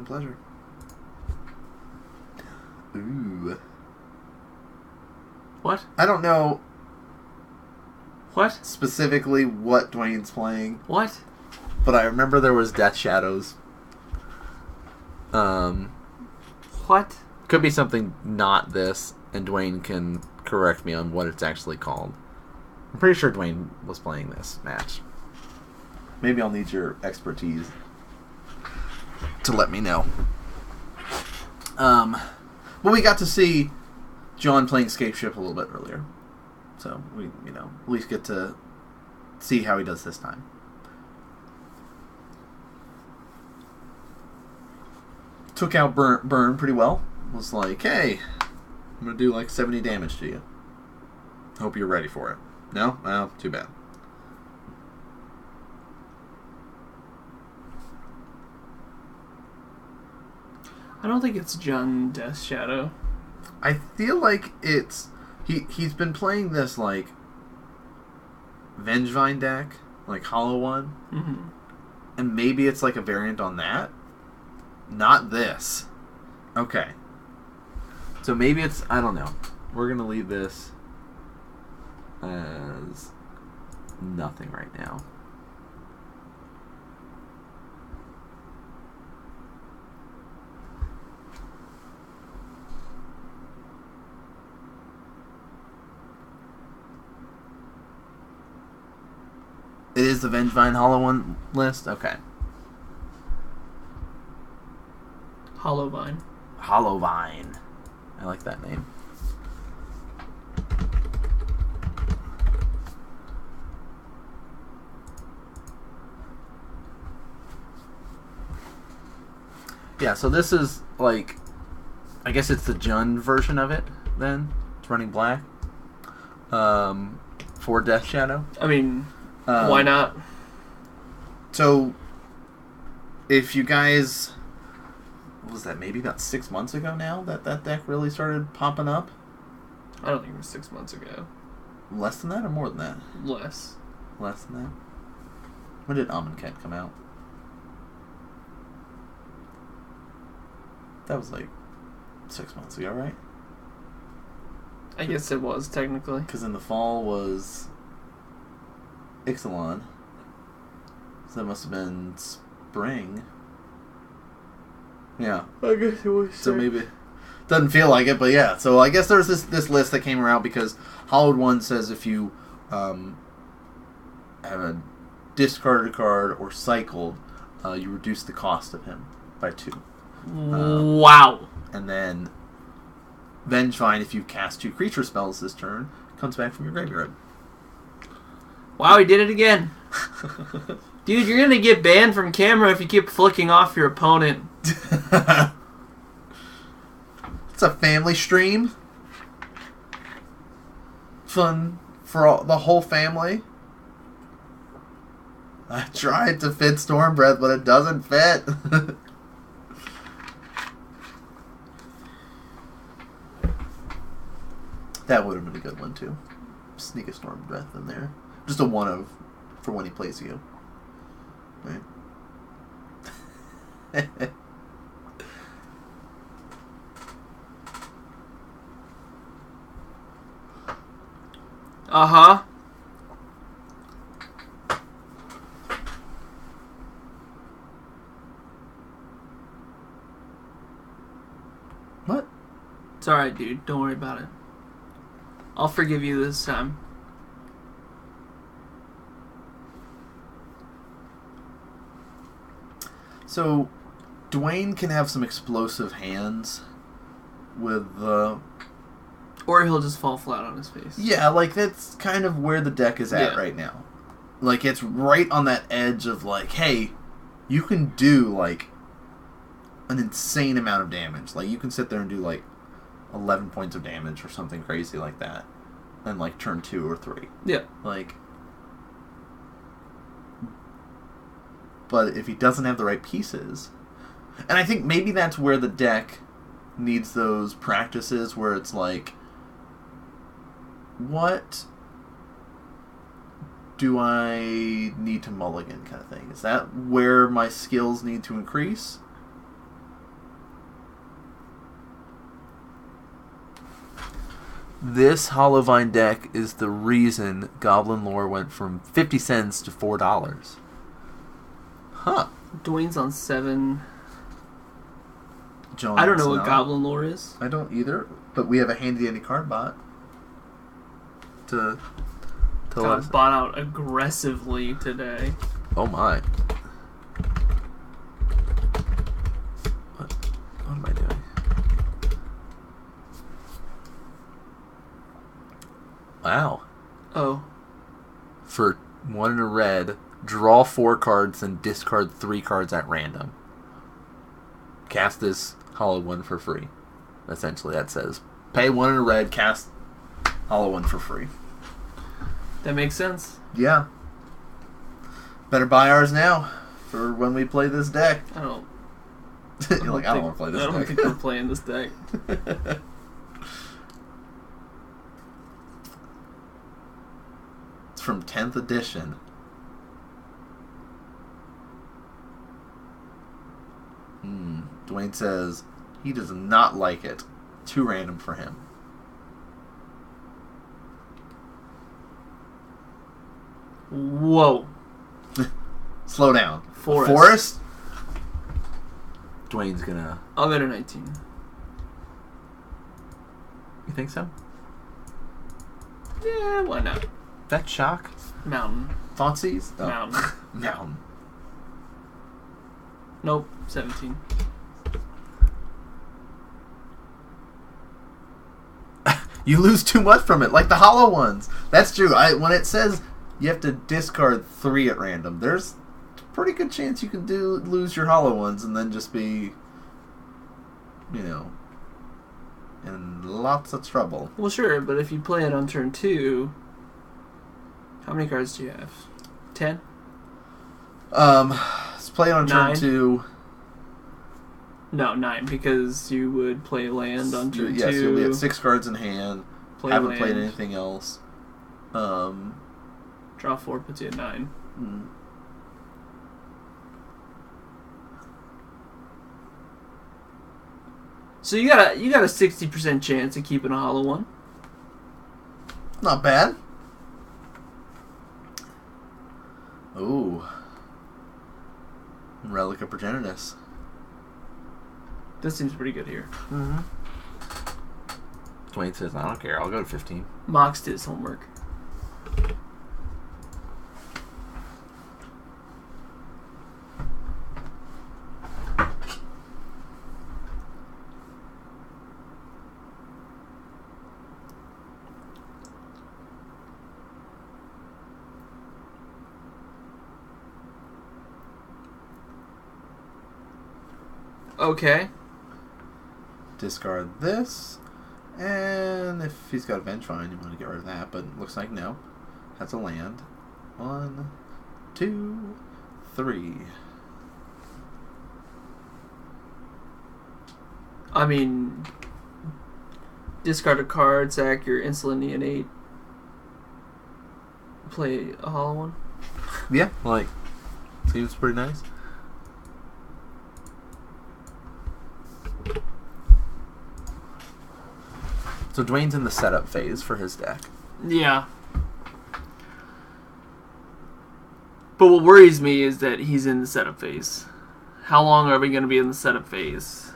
A pleasure. Ooh. What? I don't know What? specifically what Dwayne's playing. What? But I remember there was Death Shadows. What? Could be something not this, and Dwayne can correct me on what it's actually called. I'm pretty sure Dwayne was playing this match. Maybe I'll need your expertise to let me know. Well, we got to see John playing Scapeshift a little bit earlier. So, we, at least get to see how he does this time. Took out Burn pretty well. Was like, hey, I'm going to do like 70 damage to you. Hope you're ready for it. No? Well, too bad. I don't think it's John Death Shadow. I feel like it's... He's been playing this, like, Vengevine deck, like Hollow One. Mm-hmm. And maybe it's like a variant on that. Not this. Okay. So maybe it's... I don't know. We're going to leave this as nothing right now. It is the Vengevine Hollow One list? Okay. Hollowvine. Hollowvine. I like that name. Yeah, so this is like... I guess it's the Jund version of it, then. It's running black. For Death Shadow. I mean... why not? So, if you guys... What was that, maybe about 6 months ago now that deck really started popping up? I don't think it was 6 months ago. Less than that or more than that? Less. Less than that? When did Amonkhet come out? That was like 6 months ago, right? I guess it was, technically. Because in the fall was... Ixalan. So that must have been spring. Yeah. I guess it was. So maybe... Doesn't feel like it, but yeah. So I guess there's this list that came around because Hollowed One says if you have a discarded card or cycled, you reduce the cost of him by 2. Wow. And then Vengevine, if you cast 2 creature spells this turn, comes back from your graveyard. Wow, he did it again. Dude, you're gonna get banned from camera if you keep flicking off your opponent. It's a family stream. Fun for the whole family. I tried to fit Storm Breath, but it doesn't fit. That would have been a good one, too. Sneak a Storm Breath in there. Just a one of for when he plays you. Right? Uh-huh. What? It's alright, dude. Don't worry about it. I'll forgive you this time. So, Dwayne can have some explosive hands with the... Or he'll just fall flat on his face. Yeah, like, that's kind of where the deck is at right now. Like, it's right on that edge of, like, hey, you can do, like, an insane amount of damage. Like, you can sit there and do, like, 11 points of damage or something crazy like that. And, like, turn 2 or 3. Yeah. Like... But if he doesn't have the right pieces... And I think maybe that's where the deck needs those practices where it's like... What do I need to mulligan kind of thing? Is that where my skills need to increase? This Hollowvine deck is the reason Goblin Lore went from 50 cents to $4. Huh. Dwayne's on 7. John's I don't know what not. Goblin Lore is. I don't either, but we have a handy dandy card bot to let us... Got bought out aggressively today. Oh my. What am I doing? Wow. Oh. For 1 in a red, draw 4 cards and discard 3 cards at random. Cast this hollow one for free. Essentially, that says pay 1 in a red, cast hollow one for free. That makes sense. Yeah. Better buy ours now for when we play this deck. I don't You're I don't want to play this deck. I don't think we're playing this deck. It's from 10th edition. Dwayne says he does not like it. Too random for him. Whoa. Slow down. Forest? Dwayne's gonna... I'll bet a 19. You think so? Yeah, why not? That shock? Mountain. Thoughtseize? Oh. Mountain. Mountain. Nope, 17. You lose too much from it, like the hollow ones. That's true. When it says you have to discard 3 at random, there's a pretty good chance you can lose your hollow ones and then just be, in lots of trouble. Well, sure, but if you play it on turn 2, how many cards do you have? 10? Let's play it on 9? turn 2. No, 9, because you would play land on turn 2. Yes, you'll be at 6 cards in hand. Haven't land. played anything else. Draw 4 puts you at 9. So you got a 60% chance of keeping a hollow one. Not bad. Ooh. Relic of Progenitus. This seems pretty good here. Mm-hmm. Dwayne says, I don't care. I'll go to 15. Mox did his homework. Okay. Discard this. And if he's got a Vengefine, you want to get rid of that. But looks like no. That's a land. 1, 2, 3. I mean, discard a card, sack your Insolent Neonate. Play a hollow one. Yeah, seems pretty nice. So Dwayne's in the setup phase for his deck. Yeah. But what worries me is that he's in the setup phase. How long are we going to be in the setup phase?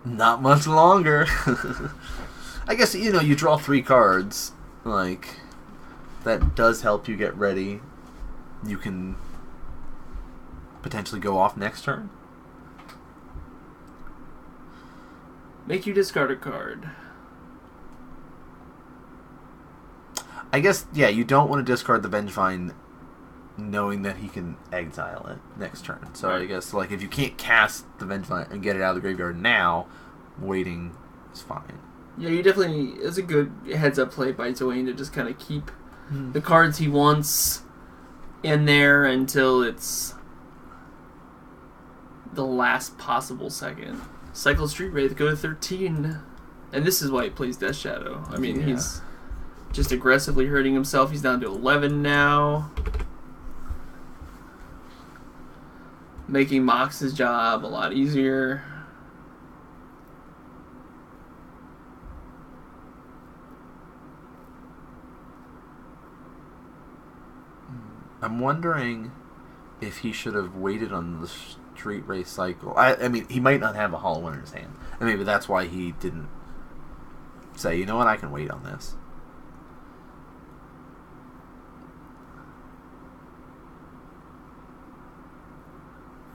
Not much longer. I guess, you draw 3 cards. That does help you get ready. You can potentially go off next turn. Make you discard a card. I guess, yeah, you don't want to discard the Vengefine knowing that he can exile it next turn. So right. I guess, if you can't cast the Vengefine and get it out of the graveyard now, waiting is fine. Yeah, you definitely... It's a good heads-up play by Dwayne to just kind of keep the cards he wants in there until it's the last possible second. Cycle Street Wraith, go to 13. And this is why he plays Death Shadow. I mean, he's just aggressively hurting himself. He's down to 11 now. Making Mox's job a lot easier. I'm wondering if he should have waited on the Street Race cycle. I mean, he might not have a Hollow One in his hand. And maybe that's why he didn't say, you know what, I can wait on this.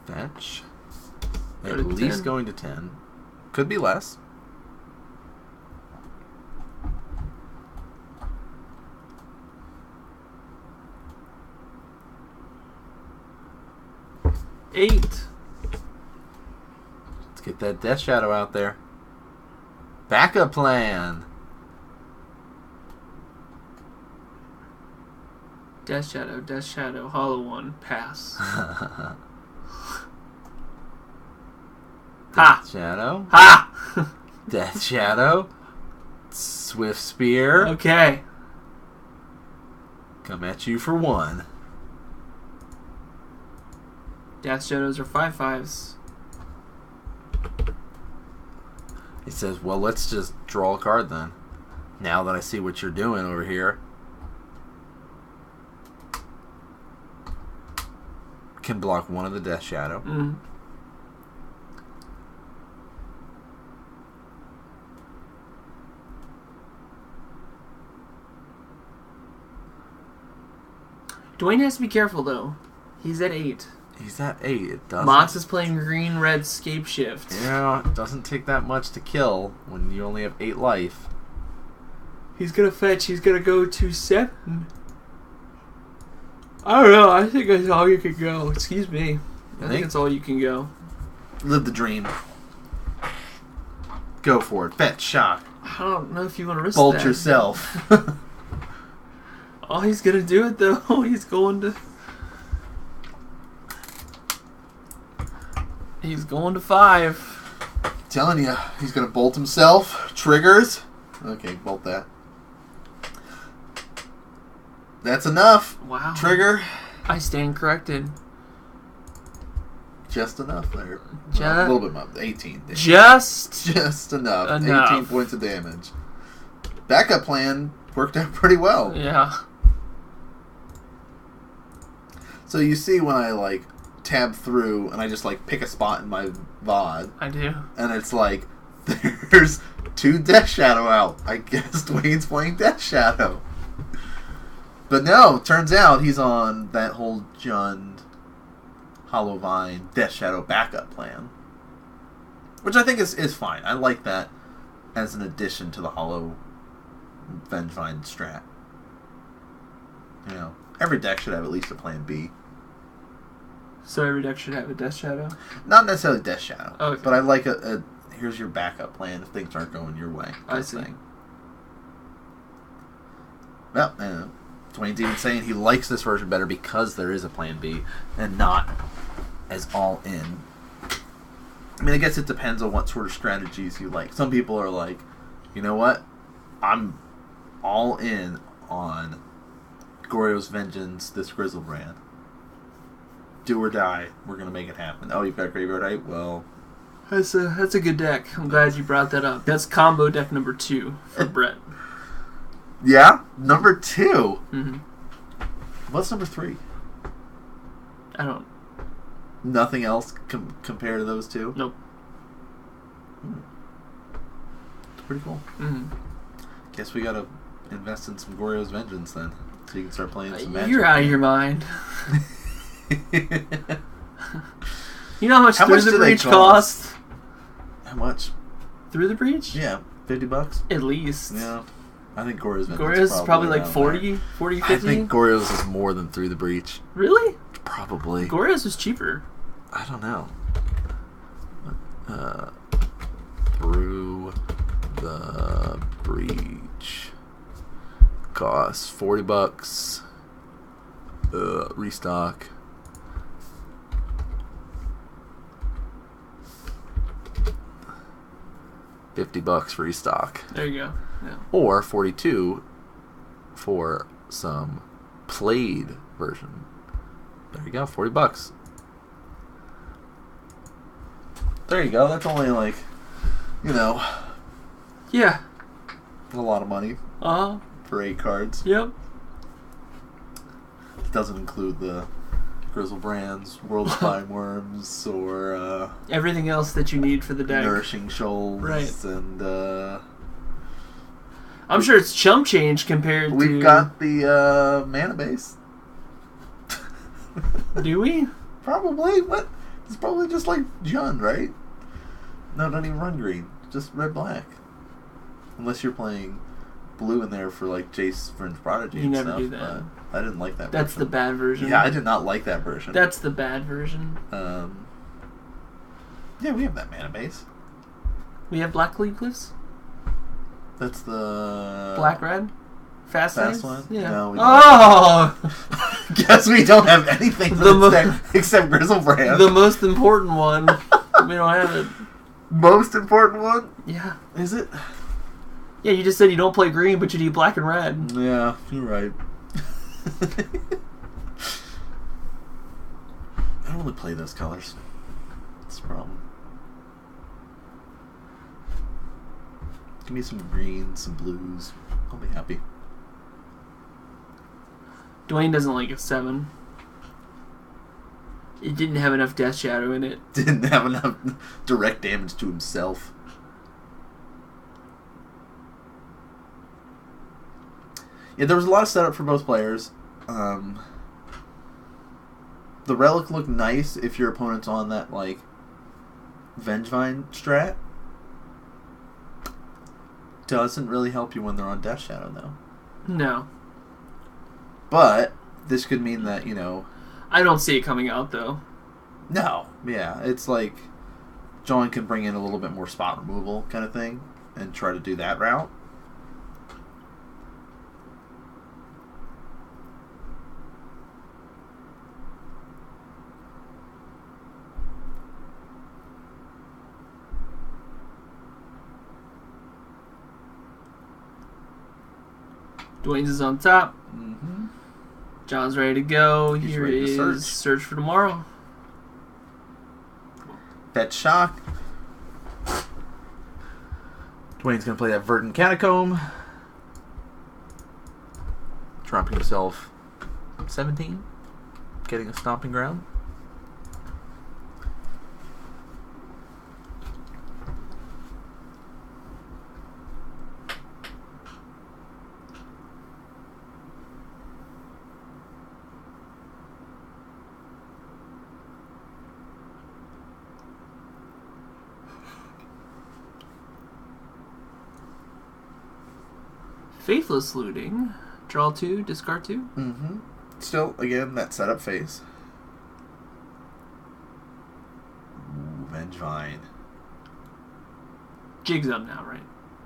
Fetch. At least 10. Going to 10. Could be less. Eight. Let's get that Death Shadow out there. Backup plan. Death Shadow, Hollow One, pass. Death Shadow. Ha! Death Shadow. Swift Spear. Okay. Come at you for 1. Death Shadows are 5/5s. He says, well, let's just draw a card then. Now that I see what you're doing over here. Can block 1 of the Death Shadow. Mm. Dwayne has to be careful, though. He's at 8. He's at 8. It doesn't. Mox is playing green-red Scapeshift. Yeah, it doesn't take that much to kill when you only have 8 life. He's gonna fetch. He's gonna go to 7. I don't know. I think that's all you can go. Excuse me. I think that's all you can go. Live the dream. Go for it. Fetch, shock. I don't know if you want to risk Bolt that. yourself. Oh, he's gonna do it though. He's going to 5. Telling you, he's gonna bolt himself. Triggers. Okay, bolt that. That's enough. Wow. Trigger. I stand corrected. Just enough there. A little bit more. 18. Just enough. 18 points of damage. Backup plan worked out pretty well. Yeah. So you see when I like tab through and I just like pick a spot in my VOD. I do. And it's like there's 2 Death Shadow out. I guess Dwayne's playing Death Shadow. But no, turns out he's on that whole Jund Hollow Vine Death Shadow backup plan. Which I think is fine. I like that as an addition to the Hollow Vengevine strat. You know, every deck should have at least a plan B. So every deck should have a Death Shadow? Not necessarily Death Shadow. Okay. But I like a here's your backup plan if things aren't going your way. I see. Thing. Well, Dwayne's even saying he likes this version better because there is a plan B and not as all in. I mean, I guess it depends on what sort of strategies you like. Some people are like, you know what? I'm all in on Goryo's Vengeance, this Grizzlebrand. Do or die. We're going to make it happen. Oh, you've got Graveyard Height? Well... That's a good deck. I'm glad you brought that up. That's combo deck number 2 for Brett. Yeah? Number 2? Mm-hmm. What's number 3? I don't... Nothing else compared to those 2? Nope. It's pretty cool. Mm-hmm. Guess we gotta invest in some Goryo's Vengeance then. So you can start playing some Magic. You're out of your mind. You know how much Through the Breach cost? How much? Through the Breach? Yeah, $50? At least. Yeah. I think Goryo's Vengeance Goryo's is probably like 40, 50? I think Goryo's is more than Through the Breach. Really? Probably. Goryo's is cheaper. I don't know. Through the Breach costs $40. Restock. $50 restock. There you go. Yeah. Or 42 for some played version. There you go, $40. There you go. That's only like, Yeah. a lot of money for 8 cards. Yep. It doesn't include the Grizzlebrands, World Spine Worms, or everything else that you need for the deck. Nourishing Shoals, right? And I'm sure it's chump change compared to. We've got the mana base. Do we? Probably. What? It's probably just like Jund, right? No, don't even run green. Just red-black. Unless you're playing blue in there for like Jace Fringe Prodigy you and never stuff. do that. I didn't like that That's version. the bad version. Yeah, I did not like that version. That's the bad version. Yeah, we have that mana base. We have Black Cleave Cliffs? That's the... Black Red? Fast one? Yeah. No, we don't. Oh! Guess we don't have anything except Grizzlebrand. The most important one. We don't have it. Most important one? Yeah. Is it? Yeah, you just said you don't play green, but you need black and red. Yeah, you're right. I don't really play those colors. That's the problem. Give me some greens, some blues. I'll be happy. Dwayne doesn't like a 7. It didn't have enough Death Shadow in it. Didn't have enough direct damage to himself. Yeah, there was a lot of setup for both players. The Relic looked nice if your opponent's on that, like, Vengevine strat. Doesn't really help you when they're on Death Shadow, though. No. But this could mean that, I don't see it coming out, though. No. Yeah, it's like John can bring in a little bit more spot removal kind of thing and try to do that route. Dwayne's is on top. Mm-hmm. John's ready to go. He's Here ready to is Search for Tomorrow. Fetch Shock. Dwayne's going to play that Verdant Catacomb. Dropping himself 17. Getting a Stomping Ground. Faithless Looting. Draw 2, discard 2. Mm-hmm. Still, again, that setup phase. Ooh, Vengevine. Jig's up now, right?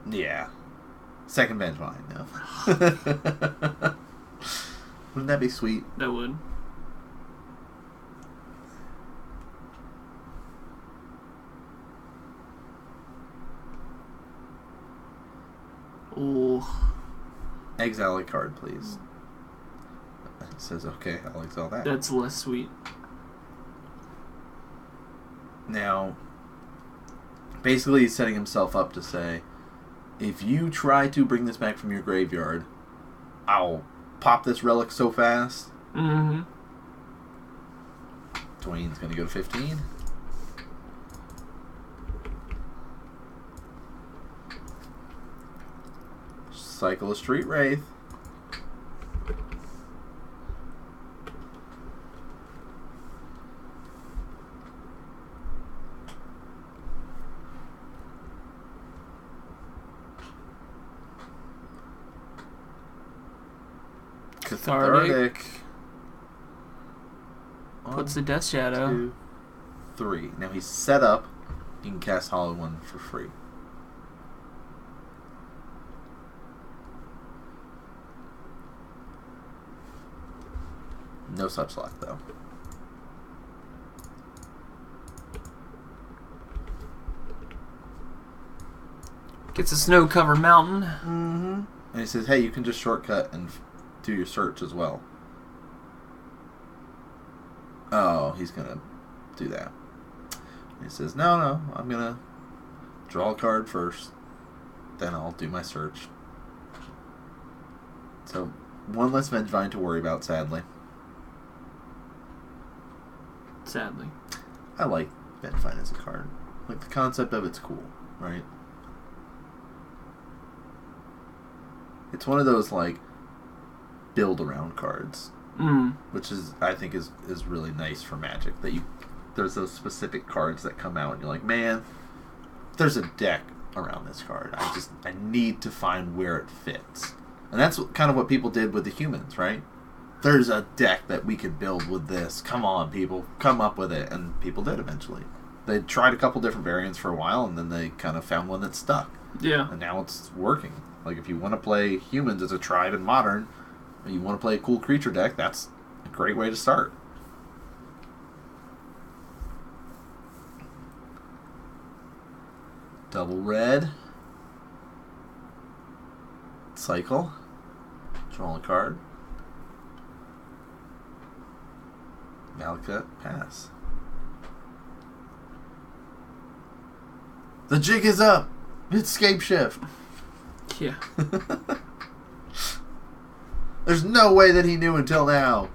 Yeah. Second Vengevine, no. Wouldn't that be sweet? That would. Ooh. Exile a card, please. It says, okay, I'll exile that. That's less sweet. Now, basically he's setting himself up to say, if you try to bring this back from your graveyard, I'll pop this relic so fast. Mm-hmm. Dwayne's going to go to 15. Cycle a Street Wraith. Cathartic. Puts the Death Shadow. 2, 3. Now he's set up. You can cast Hollow One for free. No such luck, though. Gets a snow-covered mountain. Mm-hmm. And he says, hey, you can just shortcut and do your search as well. Oh, he's going to do that. And he says, no, I'm going to draw a card first. Then I'll do my search. So, one less Vengevine to worry about, sadly. Sadly. I like Vengevine as a card. Like, the concept of it's cool, right? It's one of those, like, build-around cards. Which is, I think, is really nice for Magic. That there's those specific cards that come out and you're like, man, there's a deck around this card. I need to find where it fits. And that's kind of what people did with the humans, right? There's a deck that we could build with this. Come on, people. Come up with it. And people did eventually. They tried a couple different variants for a while, and then they kind of found one that stuck. Yeah. And now it's working. Like, if you want to play humans as a tribe in Modern, and you want to play a cool creature deck, that's a great way to start. Double red. Cycle. Draw a card. Malika, pass. The jig is up! It's Scapeshift! Yeah. There's no way that he knew until now.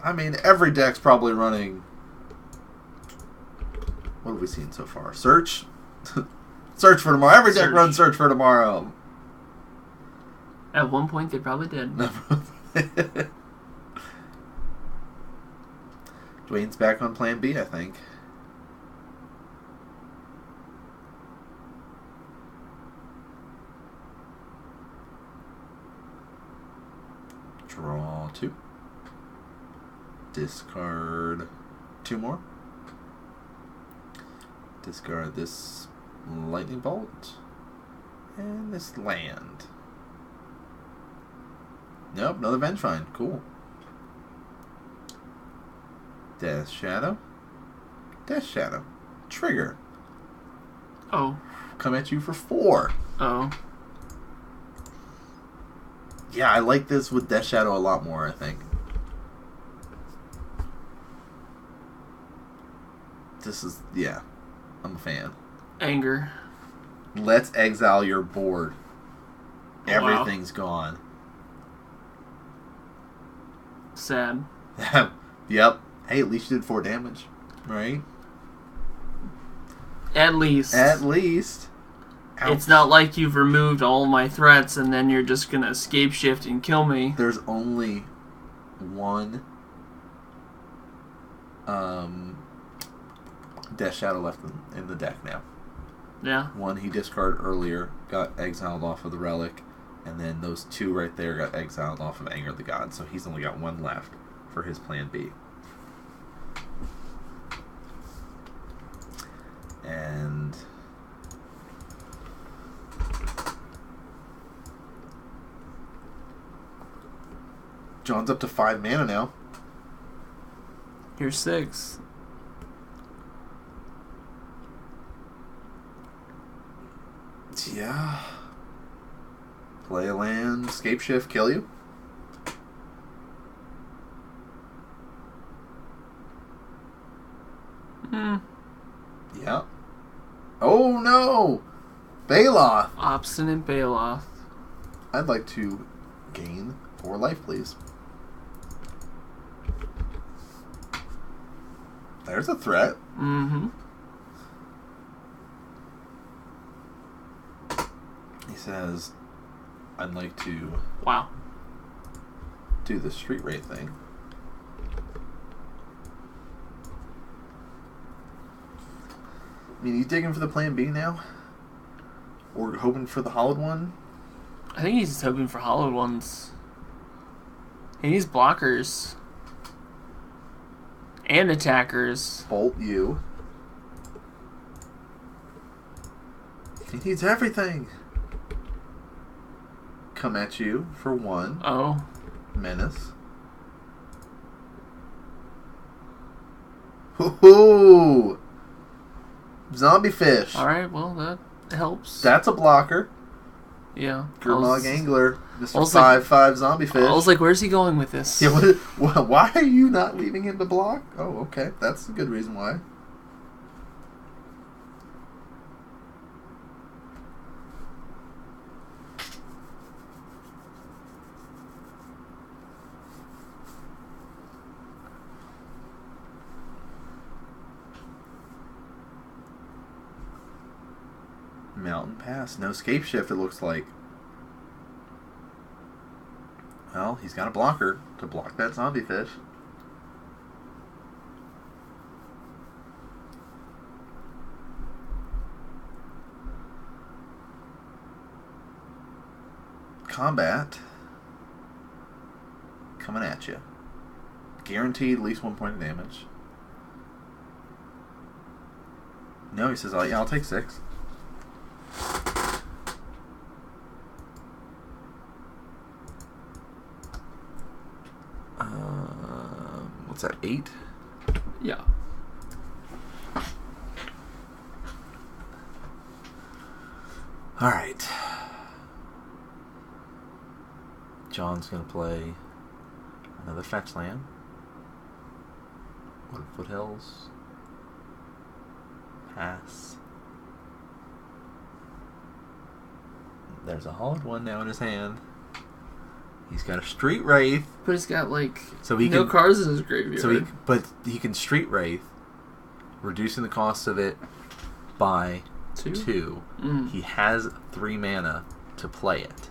I mean, every deck's probably running... What have we seen so far? Search? Search for Tomorrow. Every deck runs Search for Tomorrow. At one point, they probably did. Dwayne's back on Plan B, I think. Draw 2. Discard 2 more. Discard this Lightning Bolt. And this land. Nope, another Vengevine. Cool. Death Shadow. Death Shadow. Trigger. Oh. Come at you for 4. Oh. Yeah, I like this with Death Shadow a lot more, I think. This is, yeah, I'm a fan. Anger. Let's exile your board. Oh, Everything's gone. Sad. Yep. Hey, at least you did 4 damage, right? At least. At least. Ouch. It's not like you've removed all my threats and then you're just gonna Scapeshift and kill me. There's only one Death Shadow left in the deck now. Yeah. One he discarded earlier, got exiled off of the Relic, and then those 2 right there got exiled off of Anger of the Gods, so he's only got 1 left for his Plan B. And... John's up to 5 mana now. Here's 6. Yeah. Play a land, Scapeshift, kill you. Yeah. Oh no! Baloth! Obstinate Baloth. I'd like to gain 4 life, please. There's a threat. Mm-hmm. He says, I'd like to Wow. do the Street Wraith thing. I mean, you digging for the Plan B now? Or hoping for the Hollowed One? I think he's just hoping for hollowed ones. He needs blockers. And attackers. Bolt you. He needs everything. Come at you for 1. Oh. Menace. Hoo-hoo! Zombie fish. Alright, well, that helps. That's a blocker. Yeah. Gurmag Angler. Mr. 5/5 zombie fish. I was like, where's he going with this? Yeah, why are you not leaving him to block? Oh, okay. That's a good reason why. Mountain Pass. No Scapeshift, it looks like. Well, he's got a blocker to block that zombie fish. Combat. Coming at you. Guaranteed at least 1 point of damage. No, he says, oh, yeah, I'll take 6. What's that, 8? Yeah. Alright. John's going to play another fetch land. What are Foothills? Pass. There's a hollowed one now in his hand. He's got a Street Wraith. But he's got, like, so he no cards in his graveyard. But he can Street Wraith, reducing the cost of it by 2. He has 3 mana to play it.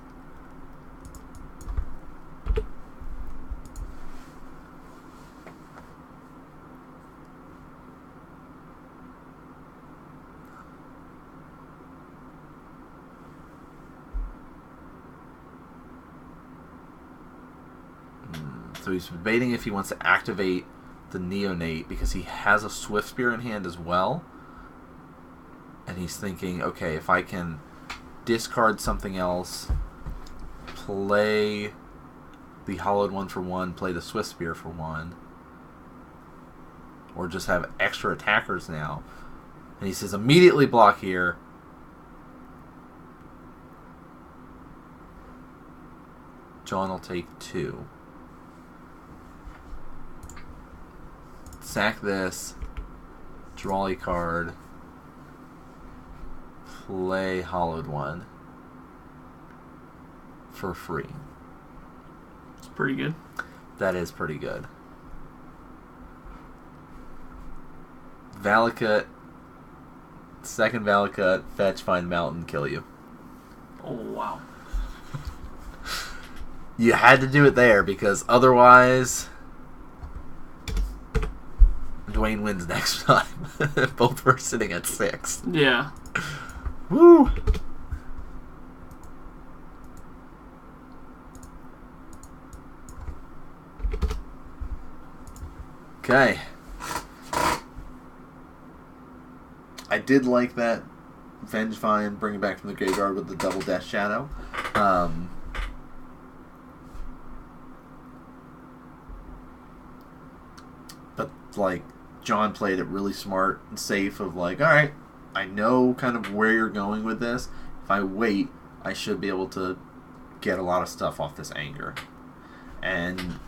So he's debating if he wants to activate the Neonate because he has a Swift Spear in hand as well. And he's thinking, okay, if I can discard something else, play the Hollowed one for 1, play the Swift Spear for 1, or just have extra attackers now. And he says, immediately block here. John will take 2. Sack this, draw a card, play Hollowed one for free. It's pretty good. That is pretty good. Valakut, second Valakut, fetch, find mountain, kill you. Oh, wow. You had to do it there because otherwise Dwayne wins next time. Both were sitting at 6. Yeah. Woo! Okay. I did like that Vengevine bringing back from the graveyard with the double Death Shadow. But, like, John played it really smart and safe of like, alright, I know kind of where you're going with this. If I wait, I should be able to get a lot of stuff off this anger. And,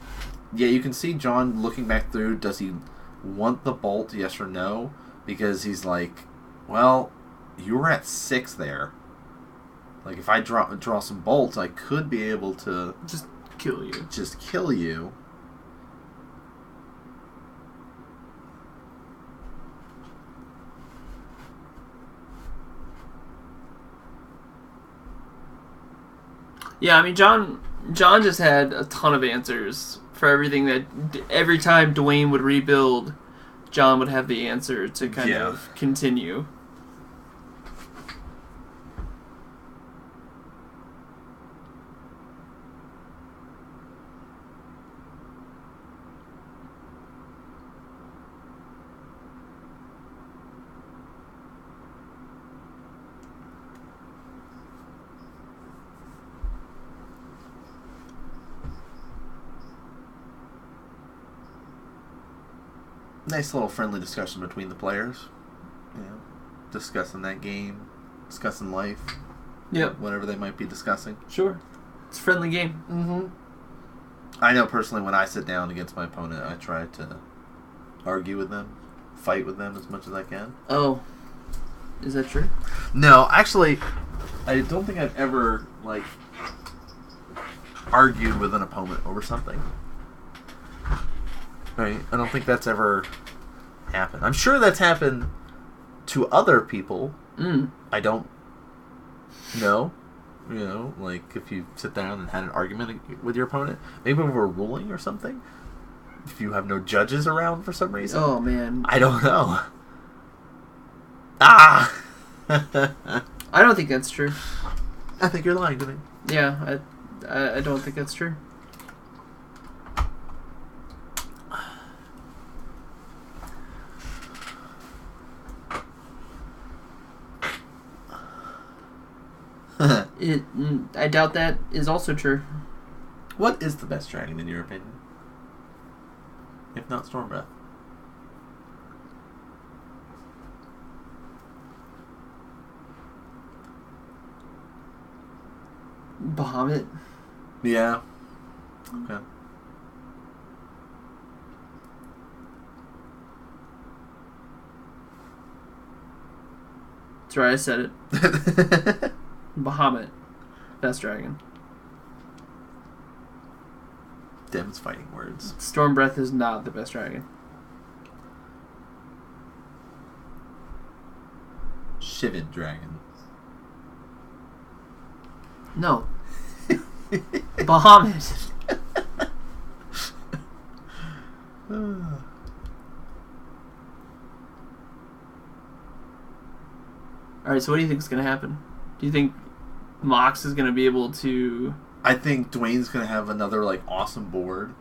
yeah, you can see John looking back through, does he want the bolt, yes or no? Because he's like, well, you were at 6 there. Like, if I draw some bolts, I could be able to just kill you. Yeah, I mean, John just had a ton of answers for everything that every time Dwayne would rebuild, John would have the answer to kind of continue. nice little friendly discussion between the players. You know, discussing that game, discussing life. Yep. Whatever they might be discussing. Sure. It's a friendly game. Mm-hmm. I know personally when I sit down against my opponent, I try to argue with them, fight with them as much as I can. Oh. Is that true? No, actually, I don't think I've ever, like, argued with an opponent over something. Right? I don't think that's ever happened. I'm sure that's happened to other people. I don't know. You know, like, if you sit down and had an argument with your opponent, maybe over a ruling or something, if you have no judges around for some reason. Oh, man. I don't know. Ah! I don't think that's true. I think you're lying to me. Yeah, I don't think that's true. I doubt that is also true. What is the best dragon in your opinion? If not Stormbreath. Bahamut. Yeah. Okay. That's right, I said it. Bahamut. Best dragon. Dem's fighting words. Stormbreath is not the best dragon. Shivid dragon. No. Bahamut. Alright, so what do you think is going to happen? Do you think Mox is going to be able to... I think Dwayne's going to have another, like, awesome board.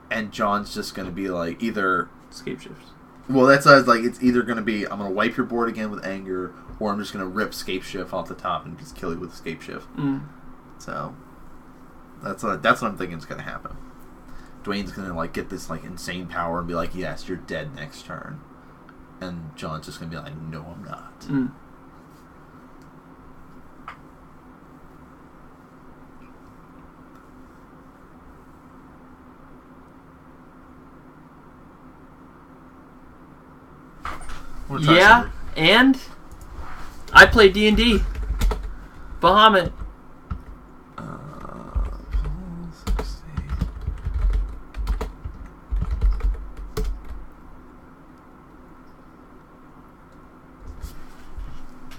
And John's just going to be, like, either... Scapeshift. Well, that's what I was like, it's either going to be, I'm going to wipe your board again with anger, or I'm just going to rip Scapeshift off the top and just kill you with Scapeshift. So, that's what I'm thinking is going to happen. Dwayne's going to, like, get this, like, insane power and be like, yes, you're dead next turn. And John's just going to be like, no, I'm not. Yeah, and I play D&D. Bahamut.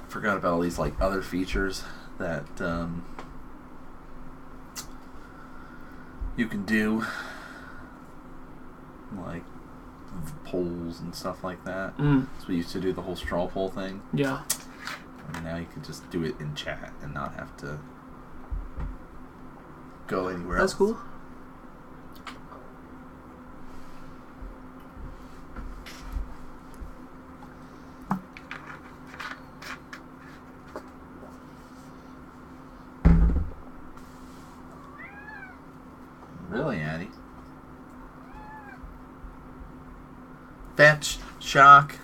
Forgot about all these, like, other features that you can do, like polls and stuff like that. So we used to do the whole straw poll thing. Yeah. And now you can just do it in chat and not have to go anywhere else. That's cool. Really, Addie? Fetch, shock.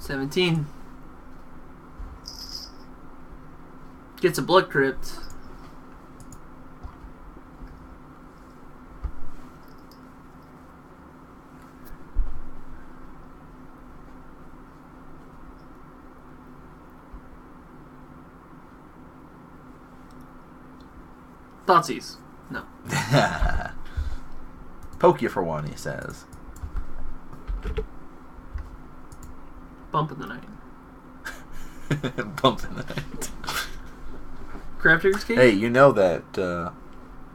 $17. Gets a blood crypt. Thoughtseize. No. Poke you for one, he says. Bump in the night. Bump in the night. Crafter's Cave? Hey, you know that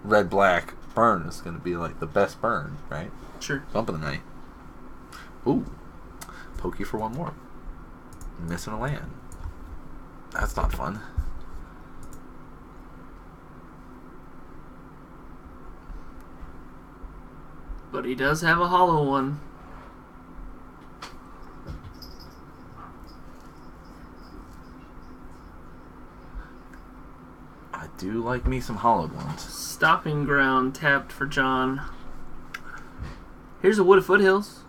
red-black burn is going to be like the best burn, right? Sure. Bump in the night. Ooh. Poke you for one more. Missing a land. That's not fun. But he does have a hollow one. I do like me some hollowed ones. Stopping Ground tapped for John. Here's a Wood of Foothills.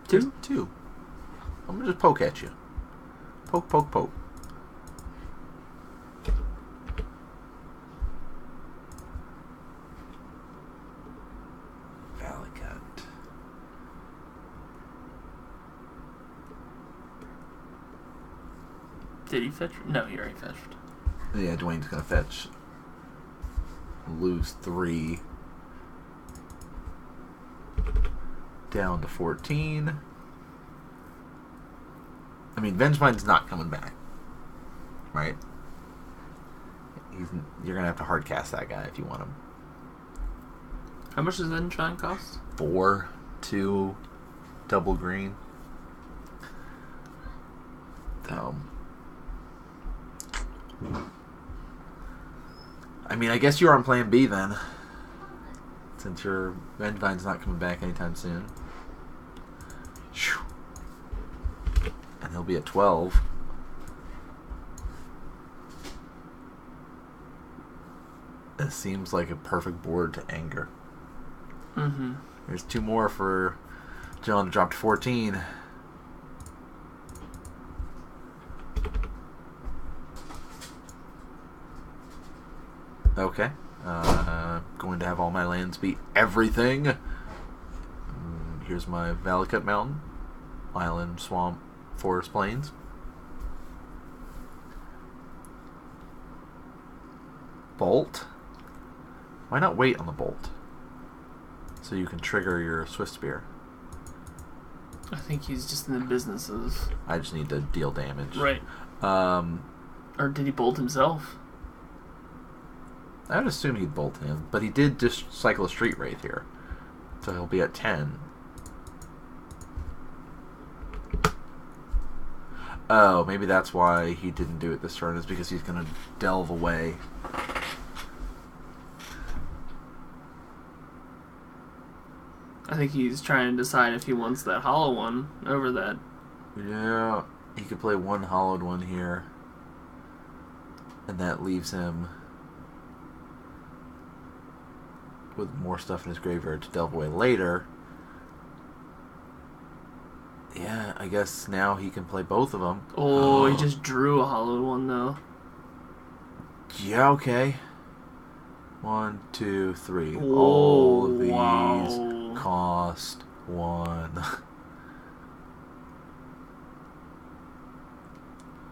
2? 2. I'm going to just poke at you. Poke, poke, poke. Valley Cut. Did he fetch? No, he already fetched. Yeah, Dwayne's going to fetch. Lose 3. Down to 14. I mean, Vengemine's not coming back. Right? You're going to have to hard cast that guy if you want him. How much does Vengevine cost? 4, 2, double green. I mean, I guess you're on plan B then. Since your Vengevine's not coming back anytime soon. And he'll be at 12. It seems like a perfect board to anger. Mm-hmm. There's 2 more for John to drop to 14. Okay. Going to have all my lands be everything. Here's my Valley Cut Mountain, Island, Swamp, Forest, Plains. Bolt. Why not wait on the bolt? So you can trigger your Swift Spear. I think he's just in the businesses. I just need to deal damage. Right. Or did he bolt himself? I would assume he'd bolt him, but he did just cycle a Street Wraith here. So he'll be at 10. Oh, maybe that's why he didn't do it this turn, is because he's going to delve away. I think he's trying to decide if he wants that hollow one over that. Yeah, he could play one hollowed one here. And that leaves him with more stuff in his graveyard to delve away later. Yeah, I guess now he can play both of them. Oh, he just drew a hollowed one, though. Yeah, okay. 1, 2, 3. Oh, all of these wow. cost 1.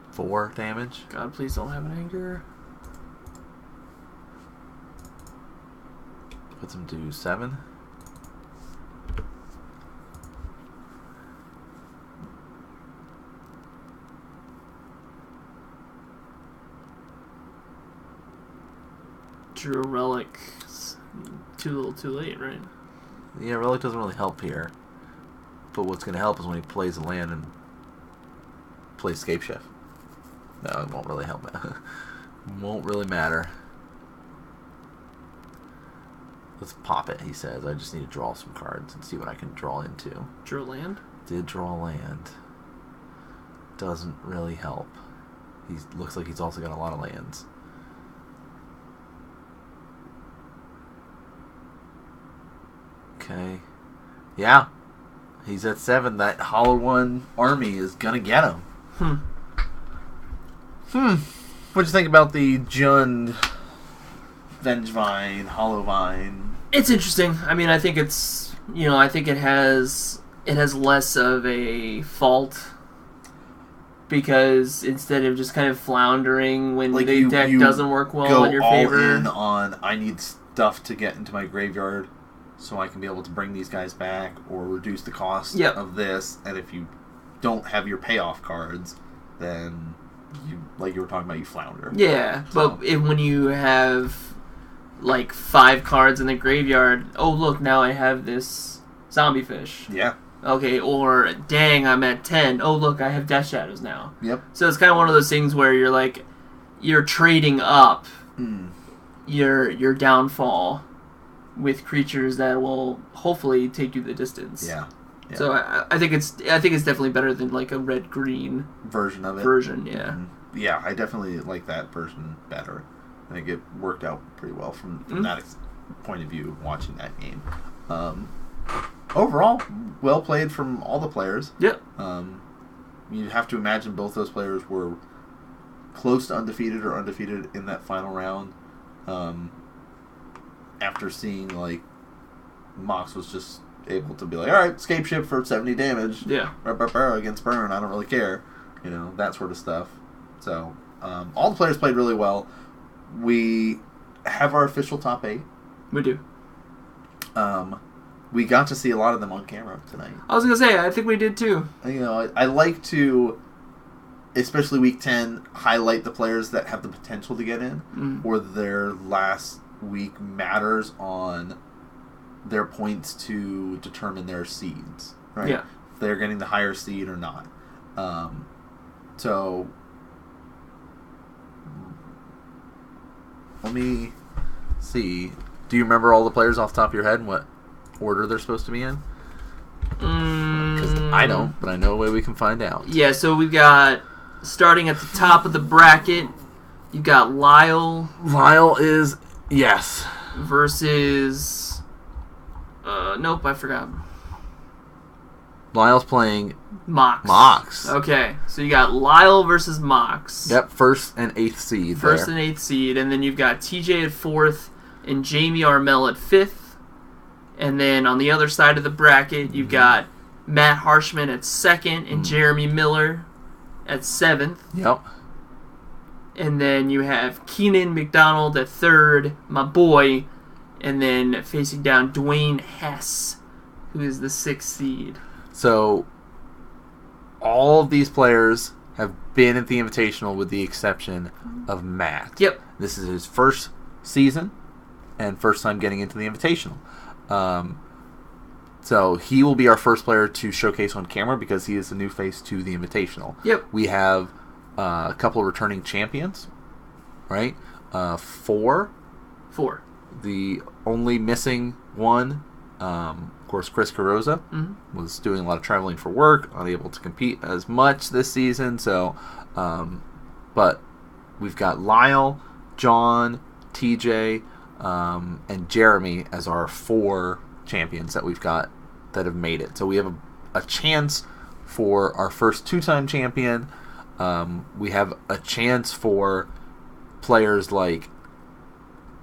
4 damage. God, please don't have an anger. Puts him to 7. Drew a relic. Too little, too late, right? Yeah, Relic doesn't really help here. But what's going to help is when he plays a land and plays Scapeshift. No, it won't really help. Won't really matter. Let's pop it, he says. I just need to draw some cards and see what I can draw into. Drew a land? Did draw land. Doesn't really help. He looks like he's also got a lot of lands. Okay. Yeah. He's at 7. That Hollow One army is gonna get him. What'd you think about the Jund, Vengevine, Hollowvine? It's interesting. I mean, I think it's, I think it has less of a fault, because instead of just kind of floundering when like the deck doesn't work well in your favor. Go all in on, I need stuff to get into my graveyard so I can be able to bring these guys back or reduce the cost of this. And if you don't have your payoff cards, then you, like you were talking about, you flounder. Yeah, so. But when you have like 5 cards in the graveyard, oh look, now I have this zombie fish. Yeah. Okay, or dang, I'm at 10. Oh look, I have Death Shadows now. Yep. So it's kind of one of those things where you're like, you're trading up your downfall with creatures that will hopefully take you the distance. Yeah. Yeah. So I think it's definitely better than like a red-green version of it. Yeah. Mm-hmm. Yeah, I definitely like that version better. I think it worked out pretty well from that point of view, watching that game. Overall, well played from all the players. Yep. You have to imagine both those players were close to undefeated or undefeated in that final round. After seeing, like, Mox was just able to be like, all right, Scapeshift for 70 damage. Yeah. Against Burn, I don't really care. You know, that sort of stuff. So, all the players played really well. We have our official top 8. We do. We got to see a lot of them on camera tonight. I was going to say, I think we did too. You know, I like to, especially week 10, highlight the players that have the potential to get in, or their last week matters on their points to determine their seeds, right? Yeah. If they're getting the higher seed or not. So, let me see. Do you remember all the players off the top of your head and what order they're supposed to be in? Because I don't, but I know a way we can find out. Yeah, so we've got, starting at the top of the bracket, you've got Lyle. Lyle is, yes. Versus, nope, I forgot. Lyle's playing Mox. Okay, so you got Lyle versus Mox. Yep, 1st and 8th seed. First and 8th seed, and then you've got TJ at 4th and Jamie Armel at 5th. And then on the other side of the bracket, you've got Matt Harshman at 2nd and Jeremy Miller at 7th. Yep. And then you have Keenan McDonald at 3rd, my boy. And then facing down Dwayne Hess, who is the 6th seed. So, all of these players have been at the Invitational with the exception of Matt. Yep. This is his first season and first time getting into the Invitational. So he will be our first player to showcase on camera because he is the new face to the Invitational. Yep. We have a couple of returning champions, right? 4. The only missing one, of course, Chris Carrozza was doing a lot of traveling for work, unable to compete as much this season. So, but we've got Lyle, John, TJ, and Jeremy as our 4 champions that we've got that have made it. So we have a chance for our first 2-time champion. We have a chance for players like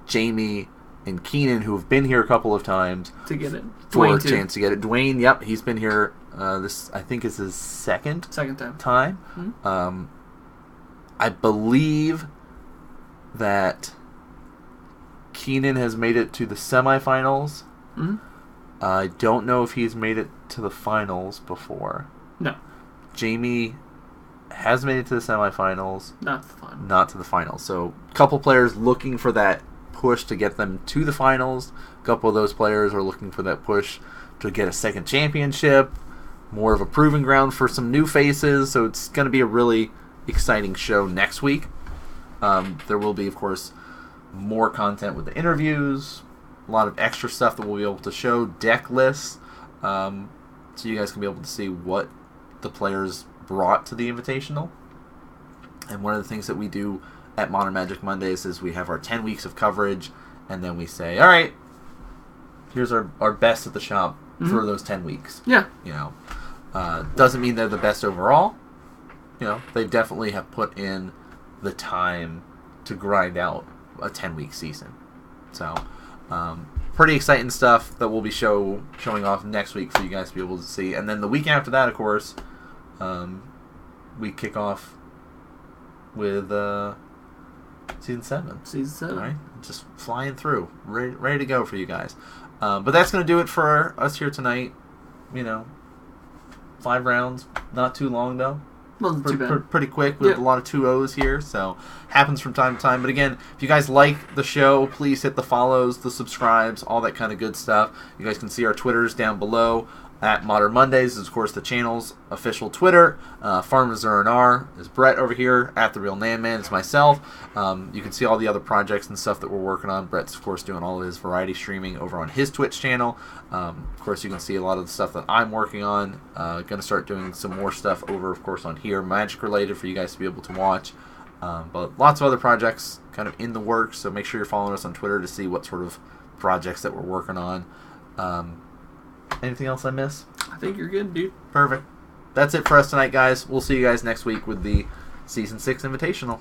Jamie and Keenan, who have been here a couple of times, to get it. For Dwayne a chance to get it. Dwayne, yep, he's been here. This, I think, is his second time. I believe that Keenan has made it to the semifinals. I don't know if he's made it to the finals before. No. Jamie has made it to the semifinals. Not to the finals. So, a couple players looking for that push to get them to the finals. A couple of those players are looking for that push to get a second championship. More of a proving ground for some new faces. So, it's going to be a really exciting show next week. There will be, of course, more content with the interviews, a lot of extra stuff that we'll be able to show, deck lists, so you guys can be able to see what the players brought to the Invitational. And one of the things that we do at Modern Magic Mondays is we have our 10 weeks of coverage, and then we say, all right, here's our best at the shop for those 10 weeks. Yeah. You know, doesn't mean they're the best overall. You know, they definitely have put in the time to grind out a 10-week season. So, pretty exciting stuff that we'll be showing off next week for you guys to be able to see. And then the week after that, of course, we kick off with Season 7. Season 7. All right? Just flying through. Ready to go for you guys. But that's going to do it for us here tonight. You know, 5 rounds. Not too long, though. Wasn't too bad. Pretty quick with a lot of 2-0s here, so happens from time to time. But again, if you guys like the show, please hit the follows, the subscribes, all that kind of good stuff. You guys can see our Twitters down below. at Modern Mondays is, of course, the channel's official Twitter. Farmers R&R is Brett over here. At The Real Nan Man is myself. You can see all the other projects and stuff that we're working on. Brett's, of course, doing all of his variety streaming over on his Twitch channel. Of course, you can see a lot of the stuff that I'm working on. Going to start doing some more stuff over, of course, on here, Magic-related, for you guys to be able to watch. But lots of other projects kind of in the works, so make sure you're following us on Twitter to see what sort of projects that we're working on. Anything else I miss? I think you're good, dude. Perfect. That's it for us tonight, guys. We'll see you guys next week with the Season 6 Invitational.